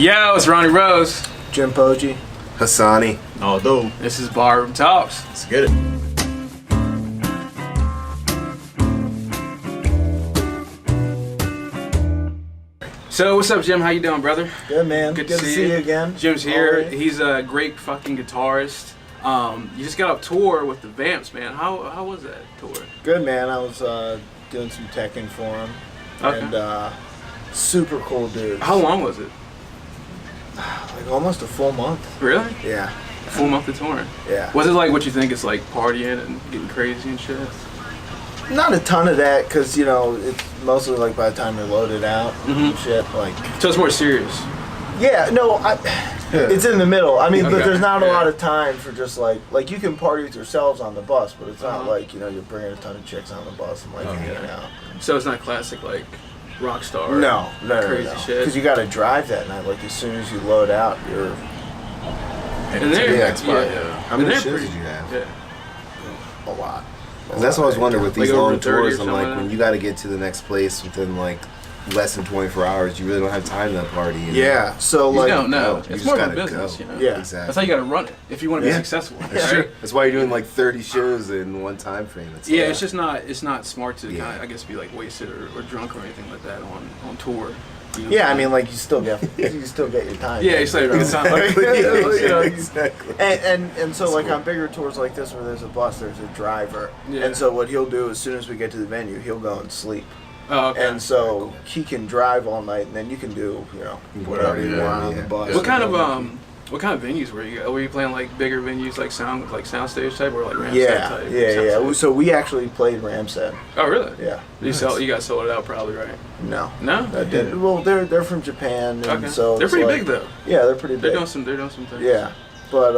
Yo, it's Ronnie Rose. Jim Poggi. Hassani. Although, This is Barroom Talks. let's get it. So, what's up, Jim? How you doing, brother? Good, man. Good to to see you again. Jim's here. Alright. He's a great fucking guitarist. You just got off tour with the Vamps, man. How was that tour? Good, man. I was doing some teching for him. Okay. And super cool dude. How long was it? Like almost a full month. Really? Yeah. Full month of touring. Yeah. Was it like what you think? It's like partying and getting crazy and shit. Not a ton of that, because, you know, it's mostly like by the time you're loaded out and shit. Like, So it's more serious. yeah, no, it's in the middle. I mean, but Okay. there's not a Yeah. lot of time for just like you can party with yourselves on the bus, but it's not Uh-huh. like, you know, you're bringing a ton of chicks on the bus and like hanging out. So it's not classic like rock star. No, crazy shit. Because you got to drive that night. Like as soon as you load out, you're And they're Yeah, How many they're shows pretty- did you have? Yeah. a lot. 'Cause that's what I was wondering with these Like over long 30 or tours. I'm something like, like when that? you got to get to the next place within like less than 24 hours, you really don't have time to party. And Yeah. So You like, don't know. you It's just more of a gotta business, go. you know. Yeah. Exactly. That's how you got to run it if you want to be Yeah. successful. That's right? true. That's why you're doing like 30 shows in one time frame. Yeah, it's just not. It's not smart to Yeah. kind of, I guess, be like wasted or drunk or anything like that on tour. You know? yeah, I mean, like you still get your time. Yeah, you still get your time. You know, exactly. and so That's like cool. on bigger tours like this where there's a bus, there's a driver, Yeah. and so what he'll do as soon as we get to the venue, he'll go and sleep, Oh, okay. and so he can drive all night, and then you can do whatever you Yeah, want on the yeah. bus. what kind of what kind of venues were you? Were you playing like bigger venues, like soundstage type, or like Ramstead Yeah, type? yeah. Soundstage? So we actually played Ramstead. Oh, really? Yeah. You guys sold it out probably, right? No. No. That didn't. Well, they're from Japan, and Okay. so They're it's pretty like- big though. Yeah, they're pretty big. They're doing some things. Yeah, but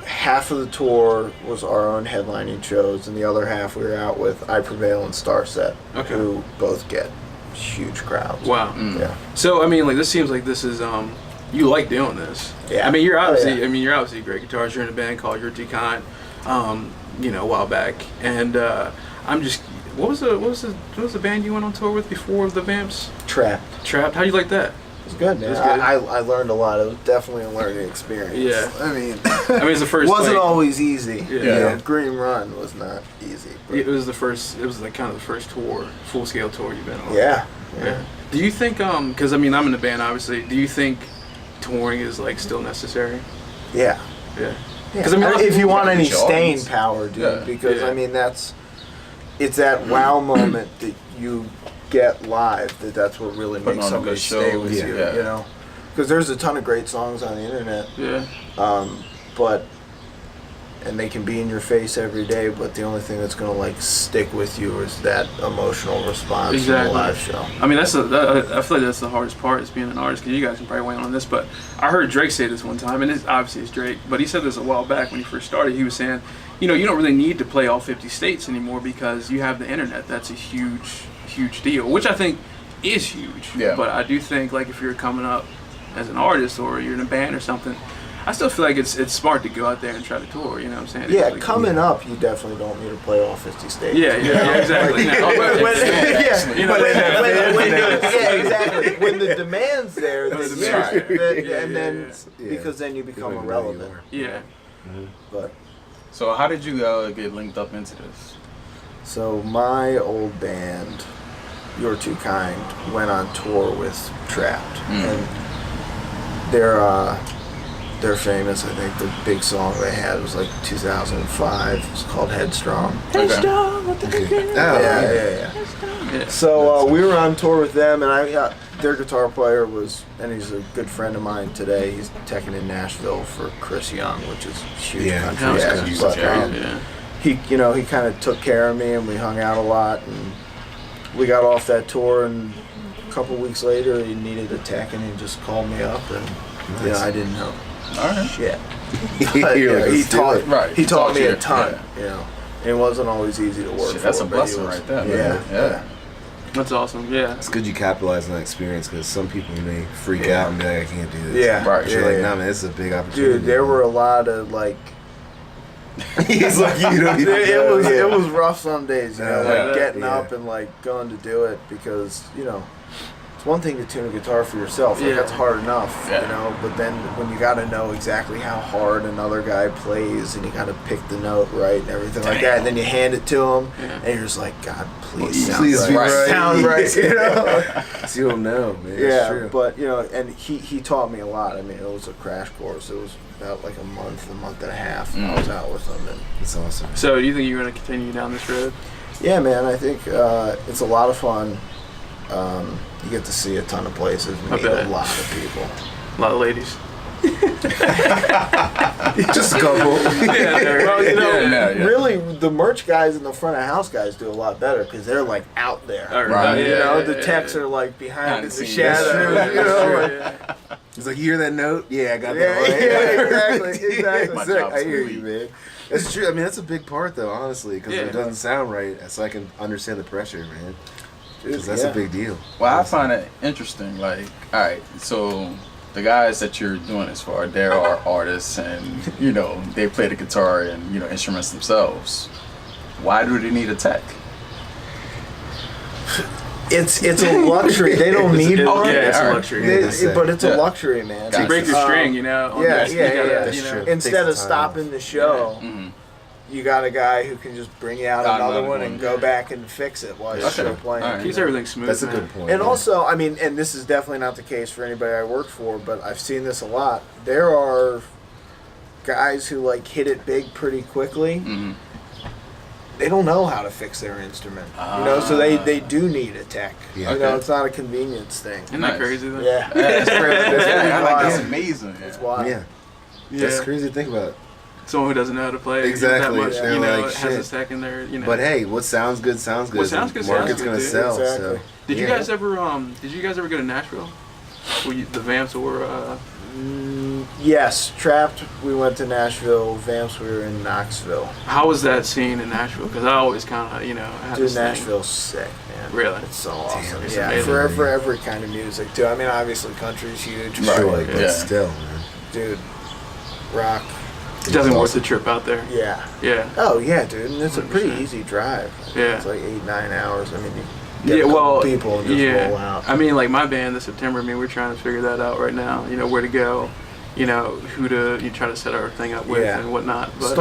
half of the tour was our own headlining shows, and the other half we were out with I Prevail and Starset, Okay. who both get huge crowds. Wow. Yeah. So I mean, like this seems like this is you like doing this. Yeah. I mean, you're Oh, obviously yeah. you're obviously a great guitarist. You're in a band called Your T Kind, a while back, and I'm just what was the band you went on tour with before the Vamps? Trapped. Trapped. How do you like that? It was good, man. It was good. I learned a lot. It was definitely a learning experience. Yeah. I mean, I mean, it's the first. wasn't like, always easy. Yeah. You know, Green Run was not easy. But It was the first. It was like kind of the first tour, full scale tour you've been on. yeah. Yeah. Do you think? Because I mean, I'm in the band, obviously. Do you think touring is like still necessary? Yeah. Yeah. Yeah. 'Cause, I mean, if you want gotta any reach your staying audience. power, dude, Yeah. because Yeah. I mean it's that wow moment that you get live that's what really Putting makes on a somebody good stay show, with yeah. you. Yeah. You know, because there's a ton of great songs on the internet, Yeah. but and they can be in your face every day, but the only thing that's gonna like stick with you is that emotional response from Exactly. the live show. I mean, I feel like that's the hardest part is being an artist, because you guys can probably weigh in on this, but I heard Drake say this one time, and obviously it's Drake, but he said this a while back when he first started. He was saying, you don't really need to play all 50 states anymore because you have the internet. That's a huge deal, which I think is huge. Yeah. But I do think, like, if you're coming up as an artist or you're in a band or something, I still feel like it's smart to go out there and try to tour, you know what I'm saying? Yeah, Like, coming up, you definitely don't need to play all 50 states. Yeah, exactly. Like, No, but- yeah, when- exactly. When the demand's there, When the then demand's yeah, there. then- Yeah, and then yeah. because then you become You know irrelevant. Yeah. But So how did you get linked up into this? so my old band, You're Too Kind, went on tour with Trapped, and they're famous. I think the big song they had was like 2005. It's called Headstrong. Headstrong. Yeah. So we were on tour with them, and their guitar player and he's a good friend of mine today. He's teching in Nashville for Chris Young, which is huge country. Hell's act, Country, but, yeah. he kind of took care of me, and we hung out a lot, and we got off that tour, and a couple weeks later he needed a tech, and he just called me up, and I didn't know Alright. shit. You're like, he let's do taught it. Right. he taught me you. a ton. And it wasn't always easy to work. Shit, that's for, a but he blessing was- right there, Yeah, man. Yeah. That's awesome. Yeah. It's good you capitalize on that experience because some people may freak out and be like, I can't do this. Yeah. Right. But you're like, Yeah. nah, man, this is a big opportunity. Dude, there were a lot of like. He's like, you don't even know. It was rough some days, Yeah, like getting yeah. up and like going to do it because it's it's one thing to tune a guitar for yourself. Like, Yeah. that's hard enough, Yeah. you know. But then when you got to know exactly how hard another guy plays, and you got to pick the note right and everything like that, and then you hand it to him, Yeah. and you're just like, God, please sound Please right. be right. Sound right, you know. So you don't know, man. It's Yeah, true. but you know, and he taught me a lot. I mean, it was a crash course. It was about like a month and a half. I was out with him, and It's awesome. So, do you think you're going to continue down this road? yeah, man, I think it's a lot of fun. You get to see a ton of places, and I meet bet. a lot of people. A lot of ladies. Just a couple. Well, you know, Yeah. really, the merch guys and the front of house guys do a lot better because they're like out there. Right. You Yeah, know, yeah, the yeah, techs yeah. are like behind in the That's shadows. true. You know, like, Yeah. He's like, you hear that note? Yeah, I got Yeah, that right. yeah, exactly. My Sick. job's I hear complete. you, man. That's true. I mean, that's a big part, though, honestly, because Yeah. it doesn't sound right, so I can understand the pressure, man. 'Cause that's Yeah. a big deal. Well, I find it interesting. Like, all right, so the guys that you're doing this for, they are artists, and you know they play the guitar and you know instruments themselves. Why do they need a tech? It's a luxury. They don't need It's- one. yeah, it's a Alright. luxury. But it's a Yeah. luxury, man. So you break your Um, string, you know. on yeah, this, yeah, you gotta, yeah. That's you know. true. Instead Takes of the time stopping the show, Mm-hmm. you got a guy who can just bring you out Got another another one one. and go back and fix it while you're Okay. still playing. Alright. Keeps you know? everything smooth. That's a man. good point. And yeah. also, I mean, and this is definitely not the case for anybody I worked for, but I've seen this a lot. There are guys who like hit it big pretty quickly. Mm-hmm. They don't know how to fix their instrument, you know, so they do need a tech. Yeah. You know, Okay. it's not a convenience thing. Isn't that Nice. crazy though? Yeah, That's crazy. Yeah, Like, that's wild. amazing. It's Yeah. wild. Yeah. That's crazy to think about. Someone who doesn't know how to play Exactly. that much, Yeah. you know, Like, has a shit. tech in there, you know. But hey, what sounds good sounds good. What sounds good sounds Market's good, gonna dude. sell. Exactly. So. Did you Yeah. guys ever go to Nashville? The Vamps were Yes, Trapped. We went to Nashville. Vamps. We were in Knoxville. how was that scene in Nashville? Because I always kind of, had Dude, this thing. Nashville's sick, man. Really? It's so awesome. it's Yeah, amazing. for every kind of music too. I mean, obviously country's huge. Right. Sure, but Yeah. still, man. Dude, rock. It doesn't worth awesome. the trip out there. Yeah. Yeah. Oh yeah, dude, and it's a pretty 100%. easy drive. I think Yeah. It's like 8-9 hours. I mean, you get Yeah, a couple well, people and just yeah. roll out. I mean, like my band this September. I mean, we're trying to figure that out right now. You know, where to go. You know, who to try to set our thing up with Yeah. and whatnot. But,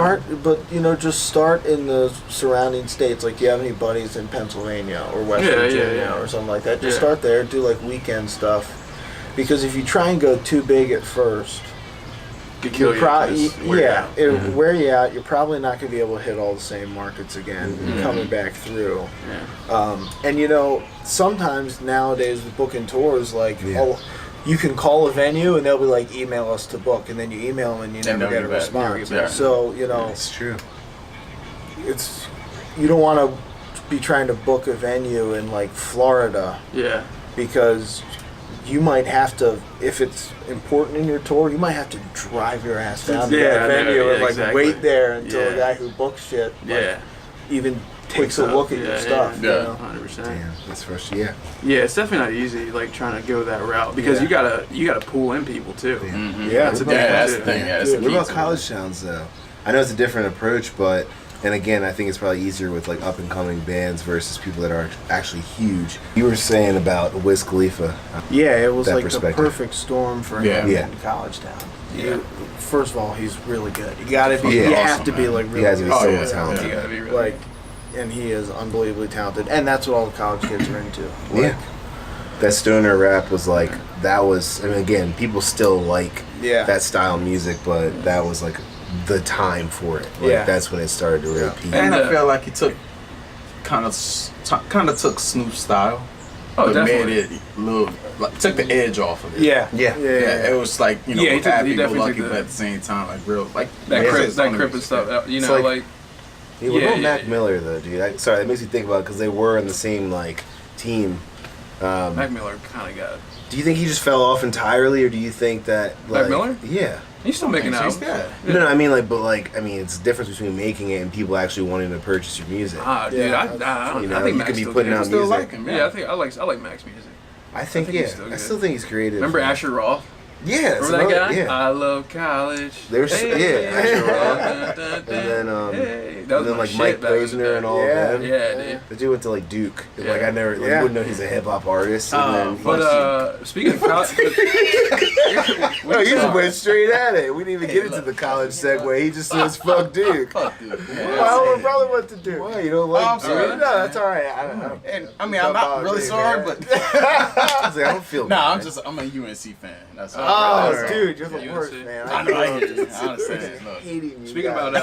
just start in the surrounding states. Like, do you have any buddies in Pennsylvania or West Yeah, yeah, Virginia yeah. or something like that? Just Yeah. start there. Do like weekend stuff. Because if you try and go too big at first, could kill you. Just wear you out. it'll wear you out. You're probably not going to be able to hit all the same markets again coming back through. Yeah. And you know, sometimes nowadays with booking tours, like, Yeah. oh, you can call a venue and they'll be like, email us to book, and then you email them and you And never they'll get a get back. response. Yeah. So you know, It's true. it's you don't want to be trying to book a venue in like Florida Yeah. because you might have to, if it's important in your tour, you might have to drive your ass down to Yeah, that I know, venue yeah, and like exactly. wait there until Yeah. a guy who books shit like, Yeah. even takes a look at your stuff. Yeah. You know? 100%. Damn, that's frustrating. Yeah. Yeah, it's definitely not easy, like trying to go that route because Yeah. you gotta pull in people too. Yeah. Mm-hmm. Yeah. That's a big Yeah, that's one, the too. thing. Yeah, that's the Dude, What key about to it. college towns though? I know it's a different approach, but and again, I think it's probably easier with like up and coming bands versus people that are actually huge. You were saying about Wiz Khalifa. Yeah, it was That like the perspective. perfect storm for Yeah. him Yeah. in college town. Yeah. First of all, he's really good. You gotta be. Yeah. You Awesome, have to be man. like You really guys good. are so Oh, yeah. talented. You gotta be really Like, and he is unbelievably talented, and that's what all the college kids are into. Like, Yeah. That stoner rap was like that was. I mean, again, people still like Yeah. that style of music, but that was like the time for it. Like, Yeah. that's when it started to really peak. And Yeah. I feel like he took kind of took Snoop's style, Oh, but definitely. made it a little like took the edge off of it. Yeah. Yeah. Yeah, it was like Yeah, he took- he happy, go definitely lucky, took the- but at the same time, like real, like That Yeah. crip and stuff. You It's know, like- like Yeah, what Yeah, about yeah, Mac yeah. Miller though, dude? Sorry, that makes me think about it because they were in the same like team. Mac Miller kind of got. Do you think he just fell off entirely, or do you think that like, Mac Miller? Yeah. He's still making He's- albums. yeah. No, I mean I mean it's the difference between making it and people actually wanting to purchase your music. Ah, dude, Yeah, I don't. you know, I think you Max could be still putting good. out still music. like him. Yeah, I like Mac's music. I think think he's yeah, still I good. still think he's creative. Remember man. Asher Roth? Yeah, Remember that guy? Yeah. I love college. There's Asher Roth. And then that was my like shit Mike back in the Posner day. and all Yeah. of them. Yeah, dude. The dude went to like Duke. And, Yeah. like I never like, Yeah. wouldn't know he's a hip hop artist. And then But speaking of college, no, he just went straight at it. We didn't even get into the college segue. He just says fuck Duke. Fuck Duke. My older brother went to Duke. Why you don't like? I'm sorry. No, that's all right. I don't know. And I mean, I'm not really sorry, but I was like, I don't feel. nah, bad. I'm a UNC fan. That's all. Oh, Right. dude, you're the Yeah, worst, UNC. man. I know. I get it. I understand. Look. hating you. Speaking guys.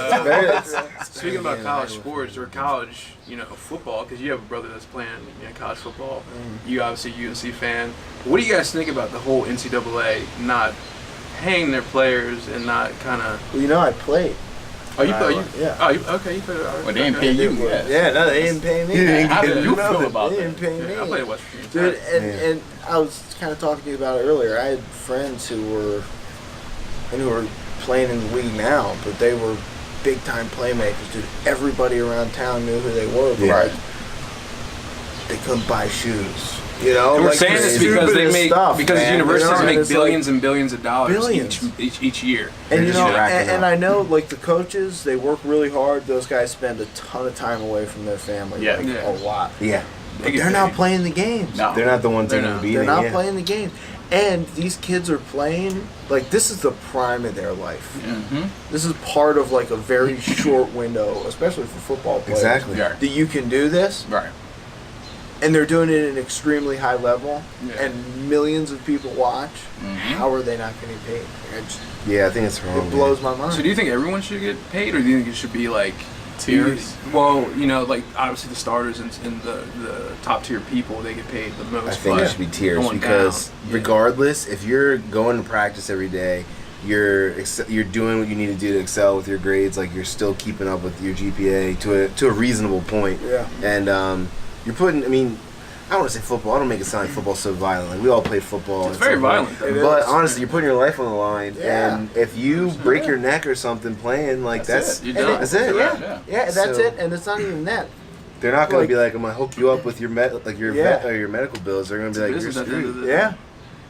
about speaking about college sports or college, football, because you have a brother that's playing college football. You obviously a UNC fan. What do you guys think about the whole NCAA not paying their players and not kind of? Well, I played. Oh, you play? Yeah. Oh, okay. You played. Well, they didn't pay you. Yeah. Yeah, no, they didn't pay me. How did you Nothing. feel about They that? didn't pay me. I played at West Virginia. Dude, and I was kind of talking to you about it earlier. I had friends who were playing in the league now, but they were big time playmakers. Dude, everybody around town knew who they were, but Yeah. like they couldn't buy shoes. You know, And we're like saying the this because they stupidest make stuff, because man. universities And make it's billions and billions of dollars Billions. each year. And They're you just know, racking and up. I know, like the coaches, they work really hard. Those guys spend a ton of time away from their family, Yeah. like Yeah. a lot. Yeah, But get they're not paid. playing the games. No. they're not the ones They're in the not. beating. They're not yeah. playing the game. And these kids are playing, like, this is the prime of their life. Mm-hmm. This is part of, like, a very short window, especially for football players. Exactly. Yeah. That you can do this, Right. and they're doing it at an extremely high level, Yeah. and millions of people watch. Mhm. How are they not getting paid? Yeah, I think it's wrong. It blows my mind. So do you think everyone should get paid, or do you think it should be like Tiers? Well, like obviously the starters and the top tier people, they get paid the most. I think but it should be tiers going because down, yeah. regardless, if you're going to practice every day, you're doing what you need to do to excel with your grades. Like you're still keeping up with your GPA to a reasonable point. Yeah. And you're putting. I mean, I don't want to say football. I don't make it sound like football's so violent. Like we all play football. It's at very some point. violent, though. It But is. honestly, you're putting your life on the line, Yeah. and if you break your neck or something playing, like That's it. You're And done. That's it. Yeah, Yeah. yeah, that's So- it. And it's not even that. they're not going Like- to be like, I'm gonna hook you up with your Yeah. your medical bills. They're going to be like, you're Business at the end of screwed. the- Yeah.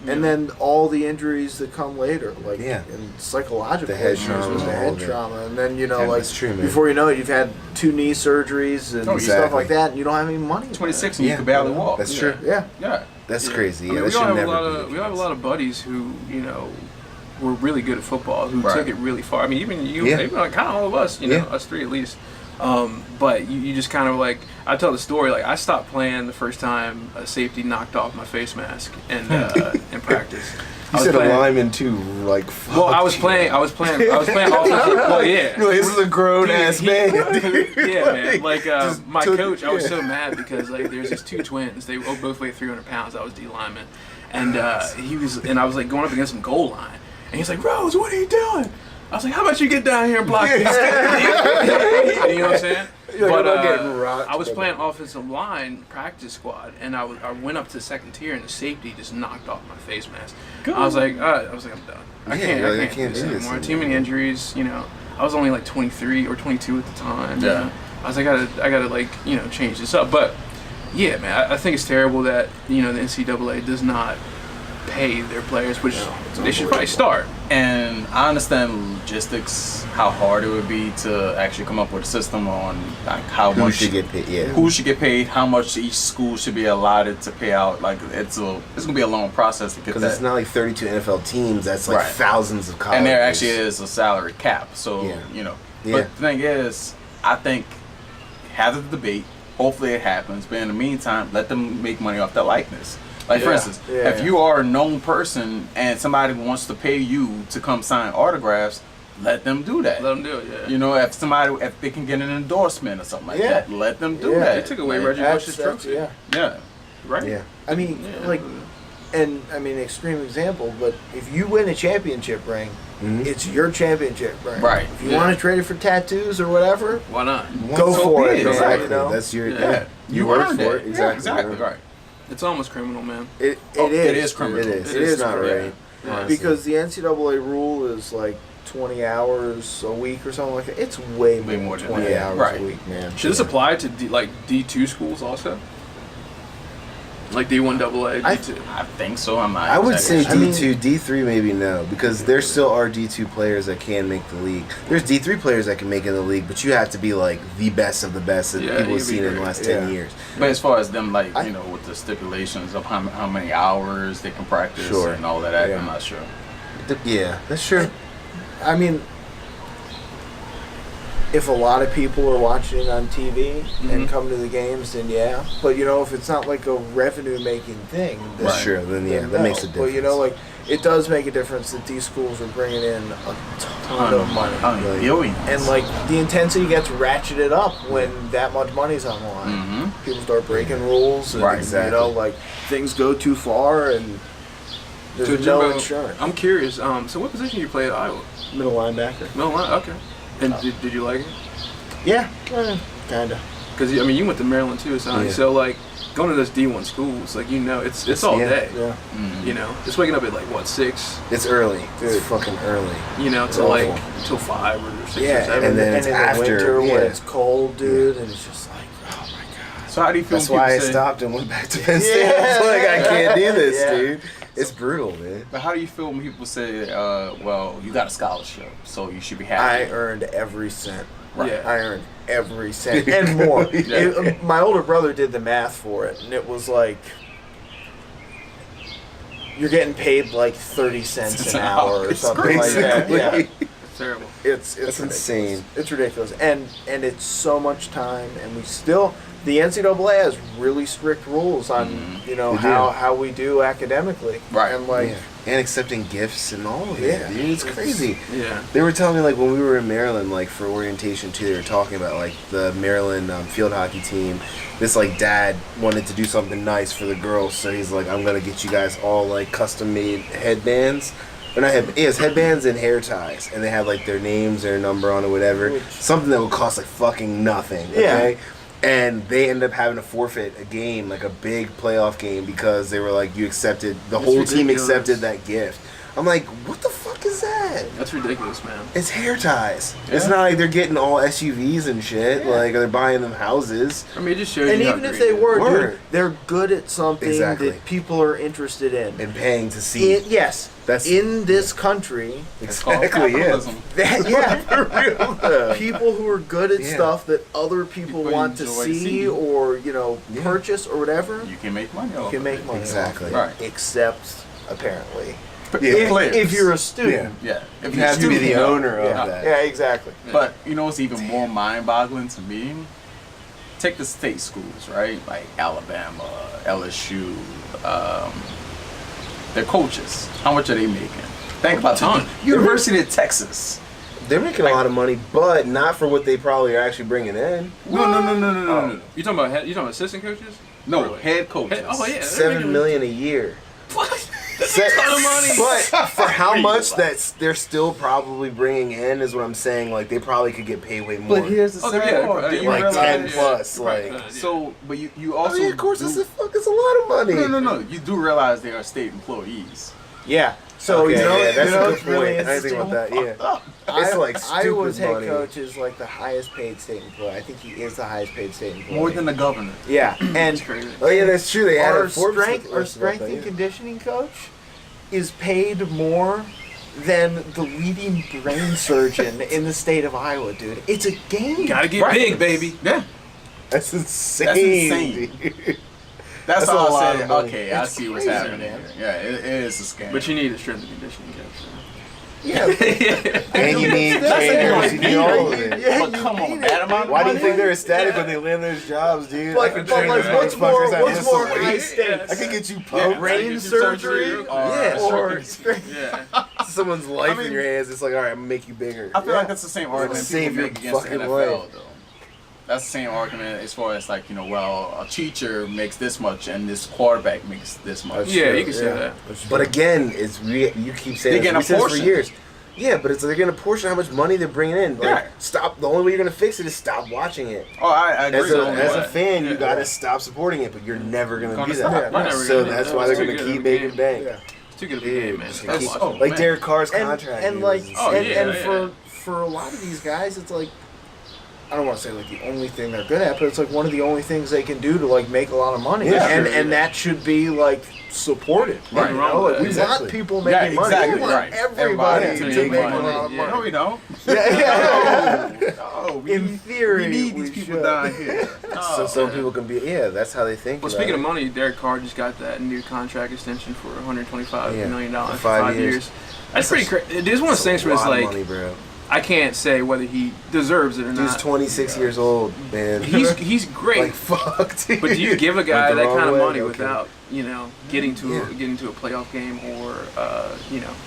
And then all the injuries that come later, like Yeah. and psychological The head issues trauma, with the all head of it. trauma, and then Yeah, like that's true, man. before you know it, you've had 2 knee surgeries and Oh, stuff exactly. like that, and you don't have any money. 26 and Yeah. you can barely walk. That's Yeah. true. Yeah, Yeah. That's Yeah. crazy. I Yeah, mean, that we should all have a never lot be of the we have a case. lot of buddies who were really good at football who Right. took it really far. I mean, even you, Yeah. even like kind of all of us, Yeah. us three at least. But you just kind of like I tell the story like I stopped playing the first time a safety knocked off my face mask in practice. You said a lineman too, like. Well, I fuck was you. playing offensive. Well, yeah. No, this is a grown ass He- man. Yeah, man. Like Just my took- coach, I was yeah. so mad because like there's these 2 twins. They both weigh 300 pounds. I was D lineman, and I was like going up against some goal line, and he's like, Rose, what are you doing? I was like, how about you get down here and block these? You know what I'm saying? You're like, But I'm not getting rocked, I was but- playing offensive line practice squad, and I went up to the second tier, and the safety just knocked off my face mask. I was like, I'm done. I Yeah, can't. you're like, I I can't can't do do this this anymore. Too many injuries. I was only like 23 or 22 at the time. Yeah. I was like, I gotta like change this up. But yeah, man, I think it's terrible that the NCAA does not pay their players, which they should probably start. And I understand logistics, how hard it would be to actually come up with a system on like how Who much should get paid? Yeah. who should get paid, how much each school should be allotted to pay out. Like it's gonna be a long process to get Because that. it's not like 32 NFL teams. That's like Right. thousands of colleges. And there actually is a salary cap. So Yeah. Yeah. Yeah. But the thing is, I think have the debate. Hopefully it happens. But in the meantime, let them make money off that likeness. Like for Yeah. instance, Yeah. if you are a known person and somebody wants to pay you to come sign autographs, let them do that. Let them do it. Yeah. If they can get an endorsement or something like Yeah. that, let them do Yeah. that. They took away Like, Reggie Bush's That's- trophy. yeah. Yeah. Right. Yeah. I mean, Yeah. like, and I mean, extreme example, but if you win a championship ring, Mhm. it's your championship ring. Right. If you Yeah. want to trade it for tattoos or whatever, Why not? go So for be it. it. man, Exactly. you know? That's your. Yeah. Yeah. You worked earned for it. Yeah, Exactly. exactly. Yeah. Right. It's almost criminal, man. It Oh, is. it is criminal. It is. It It's is not criminal. right. Yeah. honestly. Because the NCAA rule is like 20 hours a week or something like that. It's way Way more more than than 20 that. hours Right. a week, man. Should this apply to D2 schools also? Like D1 AA, I- D2. I think so. I'm not. I would say exactly I sure. D2, D3 maybe no, because there still are D2 players that can make the league. There's D3 players that can make it in the league, but you have to be like the best of the best that Yeah, people you'd have be seen in the great. last Yeah. 10 years. But as far as them, like, I- you know, with the stipulations of how many hours they can practice Sure. and all of that, Yeah. I'm not sure. Yeah, that's true. I mean, if a lot of people are watching on TV and come to the games, then yeah. But you know, if it's not like a revenue-making thing, then, That's true. Then yeah, then that no. makes a difference. But you know, like it does make a difference that these schools are bringing in a ton of money, Like- Billions. and like the intensity gets ratcheted up when that much money's on the line. Mhm. People start breaking rules, and Right, you exactly. know, like things go too far, and there's So, no Jimbo, insurance. I'm curious. So what position you play at Iowa? Middle linebacker. Middle line. Okay. And did you like it? Yeah, kinda. Because I mean, you went to Maryland too, so Yeah. so like going to those D1 schools, like it's all Yeah. day. Yeah. Mhm. You know, it's waking up at like what 6. It's early. It's Dude. fucking early. You know, It's till like awful. till 5 or 6 or Yeah, 7. and then and it's in after, the winter yeah. when it's cold, dude, and it's just like, oh my god. So how do you feel That's when why I people say, stopped and went back to Penn State. I was like, I can't do this, Yeah. dude. It's brutal, man. But how do you feel when people say, well, you got a scholarship, so you should be I happy? earned every cent. Yeah. I earned every cent and more. Yeah. My older brother did the math for it, and it was like you're getting paid like 30 cents an hour or It's something like that. Basically. Yeah. It's terrible. It's That's ridiculous. insane. It's ridiculous, and it's so much time, and we still the NCAA has really strict rules on you know They do. how we do academically, Right. And like Yeah. And accepting gifts and all of Yeah. it, dude. It's crazy. Yeah. They were telling me, like, when we were in Maryland, like, for orientation, too, they were talking about, like, the Maryland field hockey team. This, like, dad wanted to do something nice for the girls, so he's like, I'm going to get you guys all, like, custom-made headbands. Or not it's headbands and hair ties. And they have, like, their names, their number on it, whatever. Which- Something that would cost, like, fucking nothing, okay? And they ended up having to forfeit a game, like a big playoff game, because they were like, the That's whole team ridiculous. accepted that gift. I'm like, what the fuck is that? That's ridiculous, man. It's hair ties. Yeah. It's not like they're getting all SUVs and shit. Yeah. Like, they're buying them houses. I mean, it just shows and you how even if great they it is. were, Word. dude, they're good at something Exactly. that people are interested in. And paying to see. Yes, That's- in this country. It's called Exactly, yeah. capitalism. That, yeah, for real. though. People who are good at Yeah. stuff that other people People want to enjoy to see see. or Yeah. purchase or whatever, You can make money off can of make it. money. Exactly. off of it. Right. Except apparently, Yeah. Players. if you're a student. Yeah. If You you're have to be the student, owner of Yeah, that. yeah, exactly. But you know what's even more mind-boggling to me? Take the state schools, right? Like Alabama, LSU. Their coaches. How much are they making? Think about ton. the University of Texas. They're making a lot of money, but not for what they probably are actually bringing in. No. You talking about assistant coaches? No, Really? head coaches. Oh yeah. they're $7 making- million a year. What? That's a ton of money. But for how Crazy. much that's they're still probably bringing in is what I'm saying. Like, they probably could get paid way more. But here's the Oh, sad yeah, part. Do you like realize? 10 yeah. plus. Right, Like, yeah. So, but you oh also yeah, of course, do, it's a lot of money. no. You do realize they are state employees. Yeah. So Okay, you know, yeah, that's you know a good what's really point. I didn't think about interesting? that. Yeah, it's like Iowa's stupid head money. coach is like the highest paid state employee. I think he is the highest paid state employee. More than the governor. yeah, and That's crazy. Oh yeah, that's true. They had our a Forbes strength list about that, and yeah. conditioning coach is paid more than the leading brain surgeon in the state of Iowa, dude. It's a game. Gotta get Right. big, baby. Yeah. That's insane. That's insane. dude. That's That's how a lot I of said, money. okay, I It's see what's crazy, happening man. here. Yeah, it is a scam. But you need a strength and conditioning coach. Yeah. And you need That's trainers. You need all of it. Yeah, But you come on, need that it. amount of Why do you money? think they're ecstatic when they land those jobs, dude? I But, could but train like, those what's more, motherfuckers out what's just more so high late. stakes? I could get you Yeah, pumped. Brain Brain surgery, surgery, Yeah. or Yeah. Someone's life I mean- in your hands. It's like, all right, I'm gonna make you bigger. I feel like that's the same argument Save people your make against the fucking NFL, life. though. That's the same argument as far as like, well, a teacher makes this much and this quarterback makes this much. That's Yeah, true, you can say that. But again, you keep saying They this. get a We said this for portion. years. Yeah, but it's they're getting a portion of how much money they're bringing in. Like, Yeah. stop. The only way you're gonna fix it is stop watching it. Oh, I agree. As a, with as that. a fan, you Yeah. gotta stop supporting it, but you're never gonna Gonna do stop. that. You're never So gonna do that's that. why they're It's too gonna good of keep a making game. bank. Yeah. It's too good of a Dude, game, man. just That's keep- watching. like Man. Derek Carr's and, contract. and dude, like is Oh, and, yeah, and yeah. for a lot of these guys, it's like I don't want to say like the only thing they're good at, but it's like one of the only things they can do to like make a lot of money. Yeah, and that should be like supported. Right. You know? Like, we Exactly. want people making money. exactly, We want right. everybody Everybody to make make a money. lot of Yeah. money. No, we don't. Yeah. No, we In need, theory, we need we these people should. down here. So some people can be, that's how they think. Well, about speaking it. of money, Derek Carr just got that new contract extension for $125 Yeah, million for for 5 5 years. years. That's pretty crazy. It is one of those things It's a where it's lot of like, money, bro. I can't say whether he deserves it or Dude's not. 26 years old, man. He's great. like fuck, dude. But do you give a guy Went the that wrong kind of way, money okay. without, getting to Yeah. a playoff game or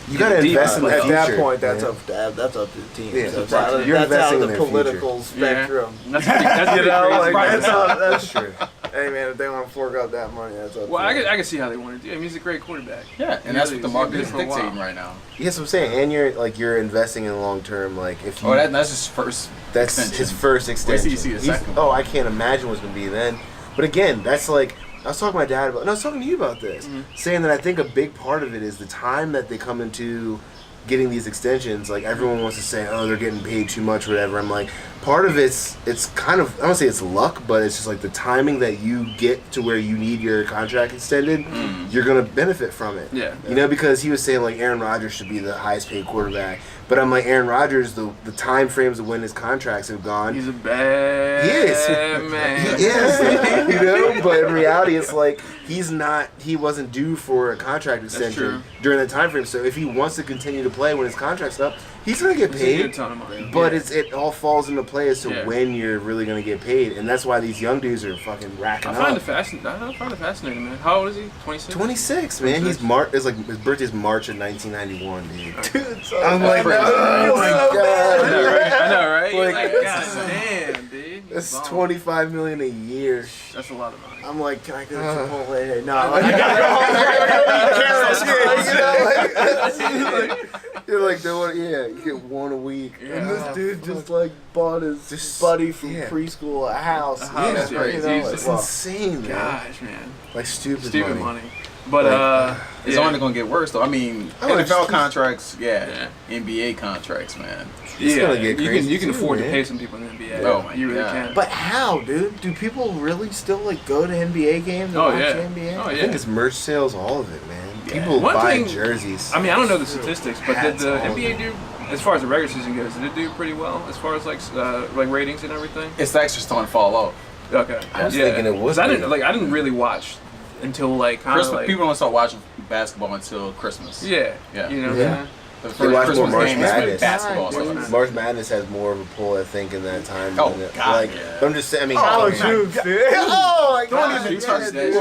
You gotta deep invest in the playoffs? At that future, point, that's man. that's up to the team. Yeah, That's exactly. out, You're that's out investing of in the their political Yeah. spectrum. That's pretty You know, crazy. like that's, man. that's true. Hey man, if they want to fork out that money, that's up. Well, to I them. can see how they want to do. I mean, he's a great quarterback. Yeah, and that's what the market is dictating right now. Yes, I'm saying, and you're investing in long term. Like if you, Oh, that's his first that's extension. his first extension. Wait till you see the He's- second oh, one. I can't imagine what's gonna be then. But again, that's like I was talking to my dad about. No, I was talking to you about this, saying that I think a big part of it is the time that they come into getting these extensions. Like everyone wants to say, oh, they're getting paid too much, or whatever. I'm like, part of it's kind of, I don't say it's luck, but it's just like the timing that you get to where you need your contract extended, you're gonna benefit from it. Yeah. You know, because he was saying like Aaron Rodgers should be the highest paid quarterback, but I'm like Aaron Rodgers, the time frames of when his contracts have gone. He's a bad He is. man. He is, you know, but in reality, it's like he wasn't due for a contract extension true. during that time frame. So if he wants to continue to play when his contract's up, he's gonna get He's gonna get a paid. ton of money. But Yeah. it all falls into play as to Yeah. when you're really gonna get paid, and that's why these young dudes are fucking racking I find up. it fascinating, man. How old is he? 26. 26, man. 26? He's It's like his birthday's March of 1991, dude. Dude, so I'm like, crazy. oh my So god. I know, right? I know, right? Like, Like, that's- God damn, dude. That's He's balling. 25 million a year. That's a lot of money. I'm like, can I go to Chipotle? No, I gotta go home. I gotta go eat carrots. You're like, you get one a week. And this dude just like bought his buddy from preschool a house. A house, Yeah, yeah, you it's know, easy. It's well, insane, man. Gosh, man. Like stupid Money. But, It's yeah. only gonna get worse though. I mean, Oh, it's NFL just- contracts, Yeah. NBA contracts, man. It's gonna get you crazy can too, afford man. to pay some people in the NBA. Oh my you really God. can. But how, dude? Do people really still like go to NBA games and Oh, watch yeah. NBA? Oh, I yeah. think it's merch sales, all of it, man. Yeah. People One buy thing- jerseys. I mean, I don't know the statistics, but did Hats, the all of NBA it. do, as far as the regular season goes, did it do pretty well as far as like ratings and everything? It's actually starting to fall off. Okay. I was thinking it was 'Cause I didn't big. I didn't really watch until like kind of Christmas, like people don't start watching basketball until Christmas. yeah. Yeah. You know what Yeah. I'm saying? The They first watch Christmas more March game is with Madness. basketball. and stuff like Yeah. that. March Madness has more of a pull, I think, in that time. Oh, than it- God, like, yeah. but I'm just saying. I mean, College come on. hoops, dude. Oh my Don't god. even touch that.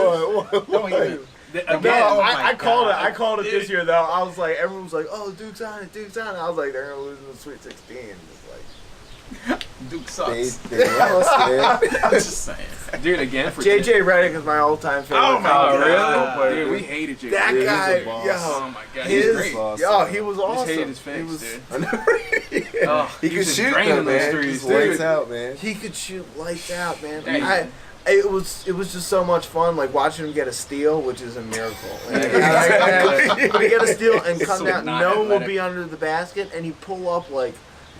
What? Don't even. Again, No, Oh my I called it. God. I called it this year though. I was like, everyone was like, "Oh, Duke's on it, Duke's on it." I was like, "They're gonna lose in the Sweet 16." It's like Duke They, sucks. they lost, man. I'm just saying. dude, again for JJ Redick is my all-time favorite. Oh my college Oh, basketball really? player, Dude, we hated you. that Dude, he's a guy, boss. Oh yo, my god, his, he's great. boss. yo, he was I awesome. just hated his He face, was, dude. I know. Oh, He could was just shoot, draining though, those man. threes, He's lights dude. out, man. he could shoot lights out, man. Hey. It was just so much fun, like watching him get a steal, which is a miracle. But he get a steal and It's come so down, not no one will athletic. be under the basket, and he pull up like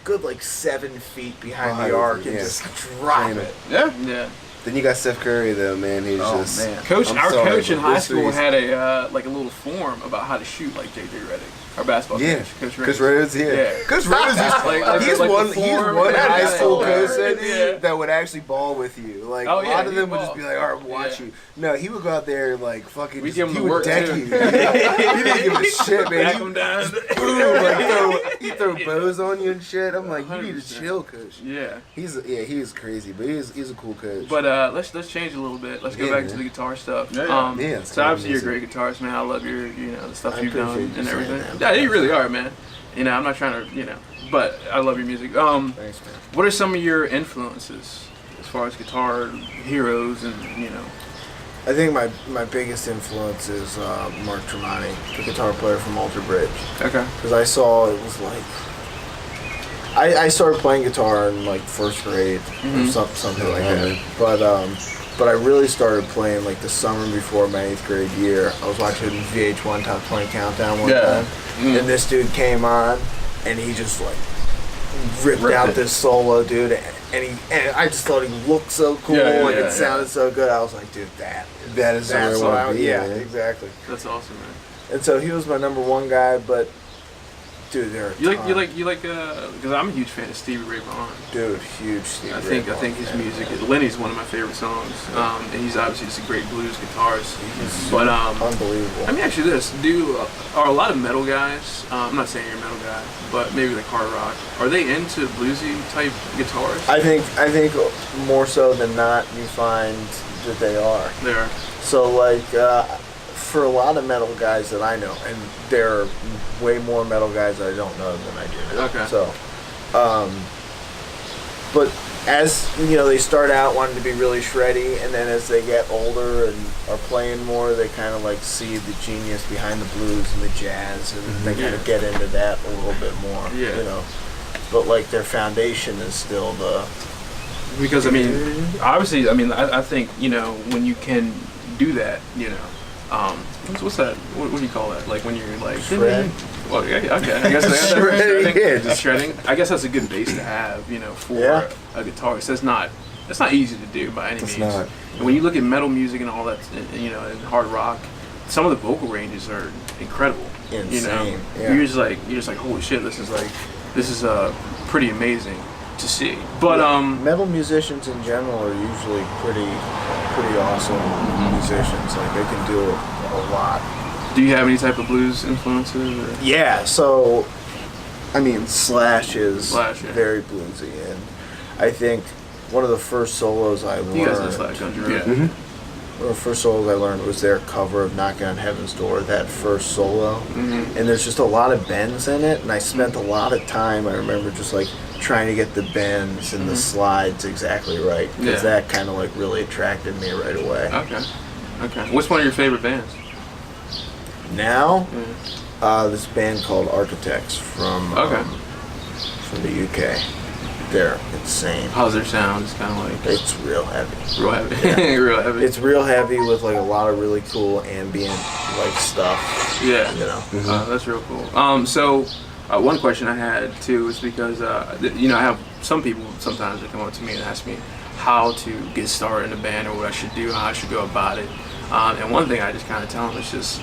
good 7 feet behind Behind the arc it, and yeah. just drop Same. it. Yeah. Yeah. Then you got Steph Curry, though, man. He's Oh, just. man. Our sorry, coach in but high this school three's- had a like a little form about how to shoot like JJ Redick, our basketball Yeah, coach, Coach Rhodes, yeah. Yeah. Coach Rhodes is Like one the form high and school all coach that. that, Yeah. that would actually ball with you. Like Oh, a yeah, lot of he'd them would just ball. be like, "All right, watch Yeah. you." No, he would go out there and like fucking. We'd Just, give him he the would work, deck too. you. He didn't give a shit, man. Back He him down. boom, like he throw bows on you and shit. I'm like, you need to 100%. chill, coach. Yeah. He is crazy, but he's a cool coach. But let's change a little bit. Let's go Yeah, back man. to the guitar stuff. Yeah, yeah. Yeah, it's so obviously you're a amazing. great guitarist, man. I love your the stuff I you've done appreciate you and saying everything. that. Yeah, you really are, man. You know, I'm not trying to, but I love your music. Thanks, man. What are some of your influences as far as guitar heroes and I think my biggest influence is Mark Tremonti, the guitar player from Alter Bridge. Okay. Because I saw it was like I started playing guitar in like first grade or something like that. But I really started playing like the summer before my 8th grade year. I was watching VH1 Top 20 Countdown one Yeah. time, and this dude came on, and he just like ripped out this solo, dude. and I just thought he looked so cool and it sounded so good. I was like, dude, that is that's where what I want to be. yeah, man. exactly. That's awesome, man. And so he was my number one guy, but dude, You like because I'm a huge fan of Stevie Ray Vaughan. dude, huge Stevie I Ray think Vaughan his fan. music. Lenny's one of my favorite songs, and he's obviously just a great blues guitarist. But Unbelievable. let me ask you this: are a lot of metal guys? I'm not saying you're a metal guy, but maybe like hard rock. Are they into bluesy type guitars? I think more so than not, you find that they are. They are. So like for a lot of metal guys that I know, and there are way more metal guys that I don't know than I do. Okay. So, but as you know, they start out wanting to be really shreddy, and then as they get older and are playing more, they kind of like see the genius behind the blues and the jazz, and they kind of get into that a little bit more. Yeah. You know, but like their foundation is still the. Because I mean, obviously, I think when you can do that, what's that? What do you call that? Like when you're like Shred? Well, yeah, okay. I guess that's Shredding, yeah, just shredding. I guess that's a good base to have, for a guitarist. That's not easy to do by any It's means. not. And when you look at metal music and all that, and hard rock, some of the vocal ranges are incredible. Insane. Yeah. You're just like holy shit, this is pretty amazing to see. But metal musicians in general are usually pretty awesome musicians. Like they can do a lot. do you have any type of blues influences? Or? Yeah. So, I mean, Slash is Slash, yeah. very bluesy, and I think one of the first solos I learned. You guys know Slash, don't you? Yeah. One of the first solos I learned was their cover of Knocking on Heaven's Door, that first solo. Mm-hmm. And there's just a lot of bends in it, and I spent a lot of time, I remember, just like trying to get the bends and the slides exactly right, because that kind of like really attracted me right away. Okay. What's one of your favorite bands? Now, this band called Architects from the UK. They're insane. How's their sound? It's kind of like It's real heavy. real heavy. Yeah. Real heavy. It's real heavy with like a lot of really cool ambient like stuff. Yeah. You know. That's real cool. So one question I had too is because I have some people sometimes that come up to me and ask me how to get started in a band or what I should do, how I should go about it. And one thing I just kind of tell them is just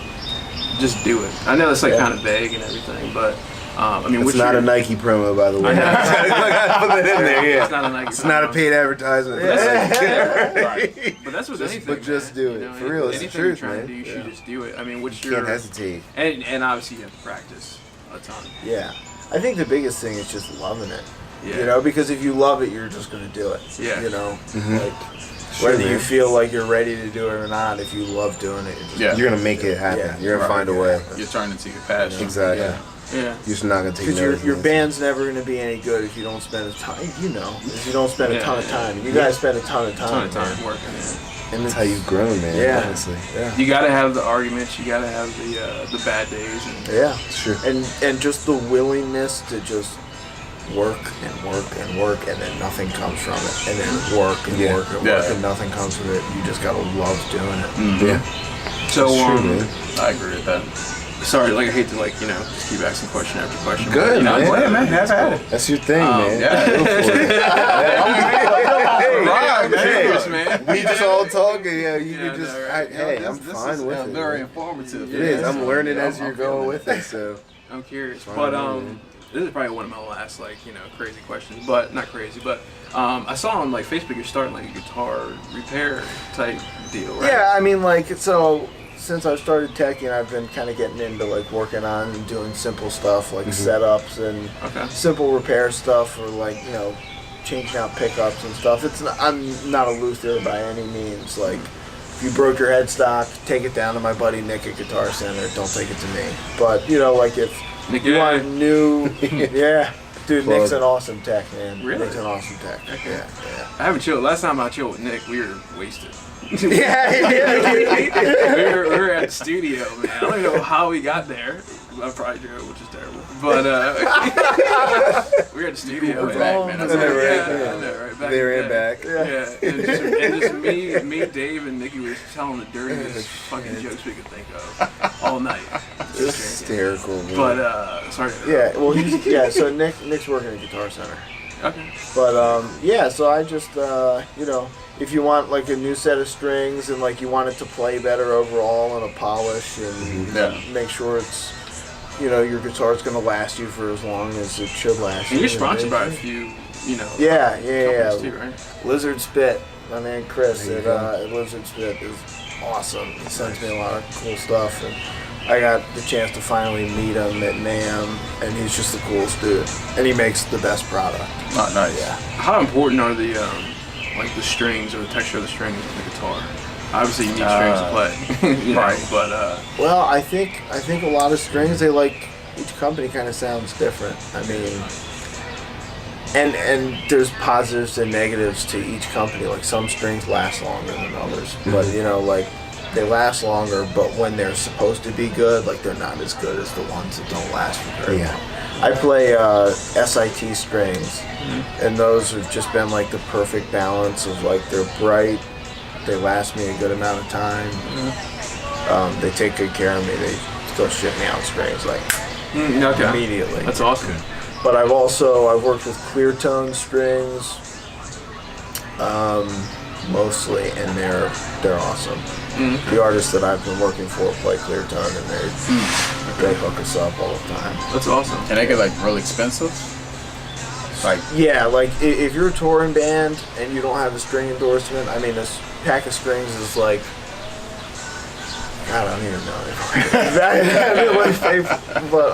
do it. I know that's like kind of vague and everything, but I mean, It's not a Nike promo, by the way. I gotta put that in there. Yeah. It's not a Nike. It's not a paid advertisement. Right. But that's with anything. But just man. do it. For real, it's the anything truth, you're trying man. to do, you should just do it. I mean, what's You your can't hesitate. and obviously you have to practice a ton. Yeah. I think the biggest thing is just loving it. Yeah. You know, because if you love it, you're just gonna do it. Yeah. You know, like Sure, whether you man. feel like you're ready to do it or not, if you love doing it, Yeah. You're gonna make it happen. Yeah. You're gonna find a way. You're turning to your passion. Exactly. Yeah. Yeah. You're just not gonna take because notice. your band's never gonna be any good if you don't spend a ton. You know, if you don't spend a ton of time. And you guys spend a ton of time. Ton of time man. working. Yeah. And That's how you've grown, man. Yeah. Honestly. Yeah. You gotta have the arguments. You gotta have the bad days. And Yeah. Sure. And just the willingness to just work and work and work, and then nothing comes from it, and then work and Yeah. work and Yeah. work, and nothing comes from it. You just gotta love doing it. Yeah. so It's true, man. I agree with that. sorry, like I hate to just keep asking question after question. Good, but, man. Go ahead, man. Have at it. That's your thing, man. Yeah. Go for it. Right, Hey, man. we just all talking. Yeah, you Yeah, can just. no, right. Hey, I'm This fine is with it. very man. informative. It is. I'm learning Yeah, as you're I'm feeling going it. with it. So. I'm curious, Fine, but man. this is probably one of my last crazy questions, but not crazy. But I saw on like Facebook you're starting like a guitar repair type deal, right? Yeah, I mean, like, so since I started teching, I've been kind of getting into like working on and doing simple stuff like setups and Okay. simple repair stuff, or like changing out pickups and stuff. I'm not a luthier by any means. Like, if you broke your headstock, take it down to my buddy Nick at Guitar Center. Don't take it to me. But like if Nick, you yeah. want new, yeah, dude, Plug. Nick's an awesome tech, man. Really? Nick's an awesome tech. Okay. Yeah. I haven't chilled. Last time I chilled with Nick, we were wasted. Yeah. we were at the studio, man. I don't even know how we got there. I probably drove, which is terrible. But we were at the studio. We're back, all man. in That's there, right. right? Yeah, I know, right? Back There in and the day. back. Yeah, and just me, Dave, and Nikki was telling the dirtiest fucking jokes we could think of all night. Hysterical, man. But sorry. Yeah, well, so Nick's working at Guitar Center. Okay. But yeah, so I just you know, if you want like a new set of strings and like you want it to play better overall and a polish and make sure it's, you know, your guitar's gonna last you for as long as it should last. And you're sponsored by a few, you know. Yeah. Too, right? Lizard Spit, my man Chris at Lizard Spit is awesome. He sends me a lot of cool stuff, and I got the chance to finally meet him at NAMM, and he's just the coolest dude. And he makes the best product. Oh, nice. Yeah. How important are the like the strings or the texture of the strings of the guitar? Obviously, you need strings to play, you know, Right. But Well, I think a lot of strings, they like, each company kind of sounds different. I mean, and there's positives and negatives to each company. Like some strings last longer than others, but you know, like they last longer, but when they're supposed to be good, like they're not as good as the ones that don't last for very long. I play SIT strings, and those have just been like the perfect balance of like they're bright, they last me a good amount of time, they take good care of me, they still ship me out strings like immediately. That's awesome. But I've worked with clear tone strings, mostly, and they're awesome. The artists that I've been working for play clear tone, and they hook us up all the time. That's awesome. And they get like really expensive. Like Yeah, like if you're a touring band and you don't have a string endorsement, I mean, this pack of strings is like, I don't even know. But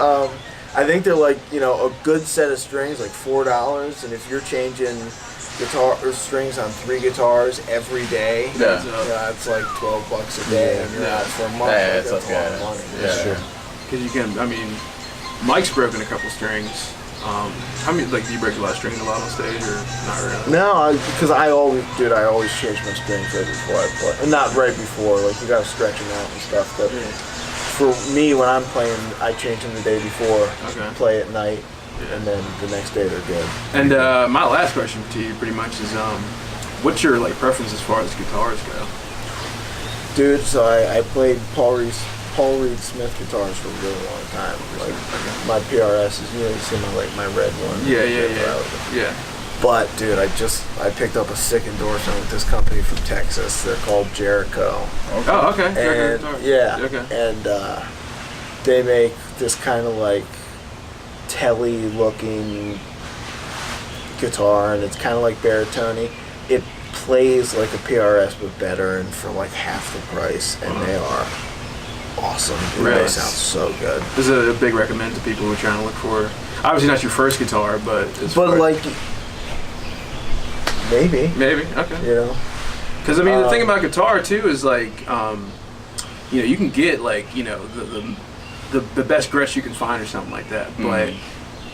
I think they're like, you know, a good set of strings, like $4, and if you're changing guitar or strings on 3 guitars every day, it's like $12 a day, and you're out for a month. Yeah, that's a lot of money. Yeah, sure. Because you can, I mean, Mike's broken a couple strings. How many, like, do you break a lot of strings a lot on stage, or not really? No, because I always change my strings right before I play. And not right before, like you gotta stretch them out and stuff. But for me, when I'm playing, I change them the day before, play at night, and then the next day they're good. And my last question to you, pretty much, is what's your like preference as far as guitars go? Dude, so I played Paul Reed Smith guitars for a really long time. Like my PRS is, you know, you see my red one. Yeah. But dude, I picked up a sick endorsement with this company from Texas. They're called Jericho. Okay. Oh, okay. And and they make this kind of like telly looking guitar, and it's kind of like baritone-y. It plays like a PRS but better, and for like half the price, and they are awesome. Really? They sound so good. This is a big recommend to people who are trying to look for, obviously not your first guitar, but like maybe, okay. You know, because I mean the thing about guitar too is like you know, you can get like, you know, the best Gretsch you can find or something like that, but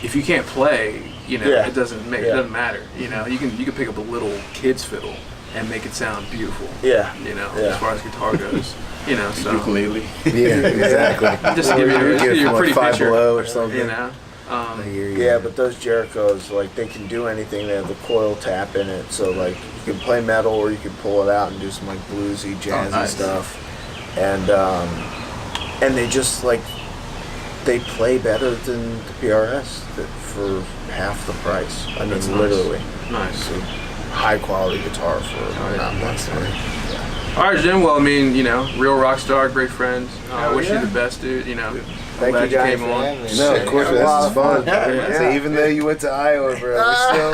if you can't play, you know, it doesn't matter. You know, you can pick up a little kid's fiddle and make it sound beautiful. Yeah. You know, as far as guitar goes. You know, so ukulele. Yeah, exactly. Just to give you a pretty Five picture. Below or something. You know. Yeah, but those Jerichos, like, they can do anything. They have the coil tap in it, so like you can play metal or you can pull it out and do some like bluesy, jazzy stuff. And they just like they play better than the PRS for half the price. I mean, literally. Nice. It's a high quality guitar for not much money. All right, Jim. Well, I mean, you know, real rock star, great friend. I wish you the best, dude. You know, Thank you guys came for on. having me. No, of course, this is fun. Yeah. So even though you went to Iowa, bro, we're still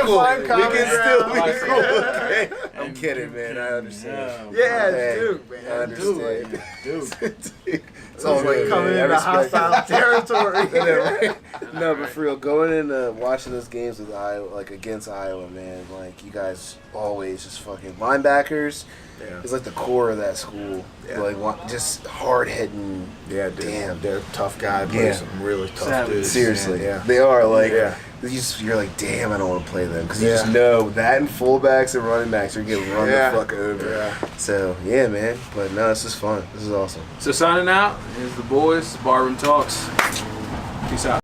cool. We can still be cool. Okay? I'm kidding, man. I understand. Yeah, Hey, Duke, man. I understand. Duke. It's all good, Coming man. into hostile territory. No, but for real, going in watching those games with Iowa, like against Iowa, man, like you guys always just fucking linebackers. Yeah. It's like the core of that school. Yeah. Like just hard hitting. Yeah, dude. Damn. They're tough guys. Play some really tough dudes. Seriously, Yeah. they are like. Yeah. You're like, damn, I don't want to play them because you just know that and fullbacks and running backs are getting run the fuck over. Yeah. So yeah, man. But no, this is fun. This is awesome. So signing out is the boys. Barroom Talks. Peace out.